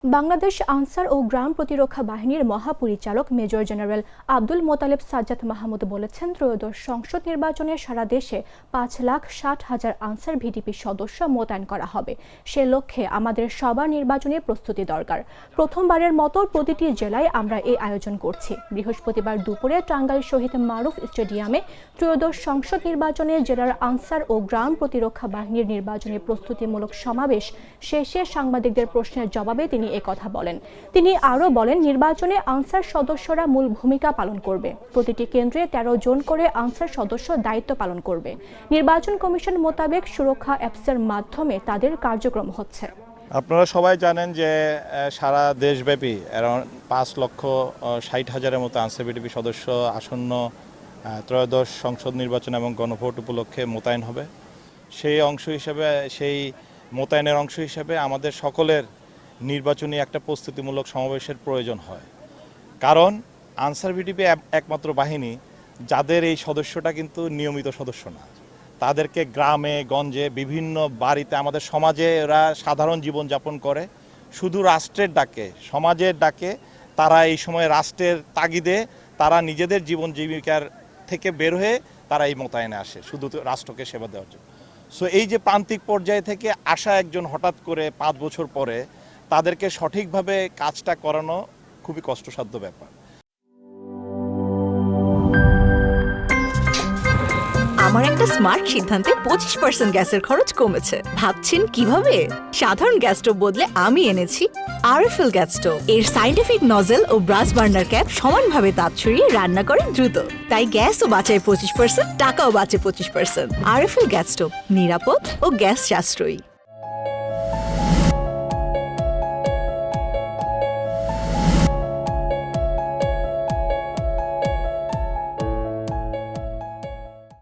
বাংলাদেশ আনসার ও গ্রাম প্রতিরক্ষা বাহিনীর মহাপরিচালক মেজর জেনারেল আব্দুল মোতালেব সাজ্জাদ মাহমুদ বলেছেন, ত্রয়োদশ সংসদ নির্বাচনে সারা দেশে 5,60,000 আনসার ভিডিপি সদস্য মোতায়েন করা হবে। সে লক্ষ্যে আমাদের সবার নির্বাচনী প্রস্তুতি দরকার। প্রথমবারের মতো প্রতিটি জেলায় আমরা এই আয়োজন করছি। বৃহস্পতিবার দুপুরে টাঙ্গাইল শহীদ মারুফ স্টেডিয়ামে ত্রয়োদশ সংসদ নির্বাচনে জেলার আনসার ও গ্রাম প্রতিরক্ষা বাহিনীর নির্বাচনী প্রস্তুতিমূলক সমাবেশ শেষে সাংবাদিকদের প্রশ্নের জবাবে তিনি একথা বলেন। তিনি আরও বলেন, নির্বাচনে আনসার সদস্যরা মূল ভূমিকা পালন করবে। প্রতিটি কেন্দ্রে 13 জন করে আনসার সদস্য দায়িত্ব পালন করবে। নির্বাচন কমিশন মোতাবেক সুরক্ষা অ্যাপসের মাধ্যমে তাদের কার্যক্রম হচ্ছে। আপনারা সবাই জানেন যে সারা দেশব্যাপী অ্যারাউন্ড 5,60,000-এর মতো আনসার ভিডিপি সদস্য আসন্ন ত্রয়োদশ সংসদ নির্বাচন এবং গণভোট উপলক্ষে মোতায়েন হবে। সেই মোতায়েনের অংশ হিসেবে আমাদের সকলের নির্বাচনী একটা প্রস্তুতিমূলক সমাবেশের প্রয়োজন হয়। কারণ আনসার ভিডিপি একমাত্র বাহিনী যাদের এই সদস্যটা কিন্তু নিয়মিত সদস্য না। তাদেরকে গ্রামে গঞ্জে বিভিন্ন বাড়িতে আমাদের সমাজে এরা সাধারণ জীবনযাপন করে, শুধু রাষ্ট্রের ডাকে, সমাজের ডাকে তারা এই সময় রাষ্ট্রের তাগিদে তারা নিজেদের জীবন জীবিকার থেকে বের হয়ে তারা এই মোতায়েনে আসে শুধু রাষ্ট্রকে সেবা দেওয়ার জন্য। সো এই যে প্রান্তিক পর্যায় থেকে আসা একজন হঠাৎ করে 5 বছর পরে তাদেরকে সঠিকভাবে কাজটা করানো খুবই কষ্টসাধ্য ব্যাপার। আমার একটা স্মার্ট সিদ্ধান্তে 25% গ্যাসের খরচ কমেছে। ভাবছেন কিভাবে? সাধারণ গ্যাস স্টোভ বদলে আমি এনেছি আরএফএল গ্যাস স্টোভ। এর সাইন্টিফিক নজল ও ব্রাস বার্নার ক্যাপ সমানভাবে তাপ ছড়িয়ে রান্না করে দ্রুত। তাই গ্যাসও বাঁচায় 25%, টাকাও বাঁচে 25%। আরএফএল গ্যাস স্টোভ নিরাপদ ও গ্যাস সাশ্রয়ী।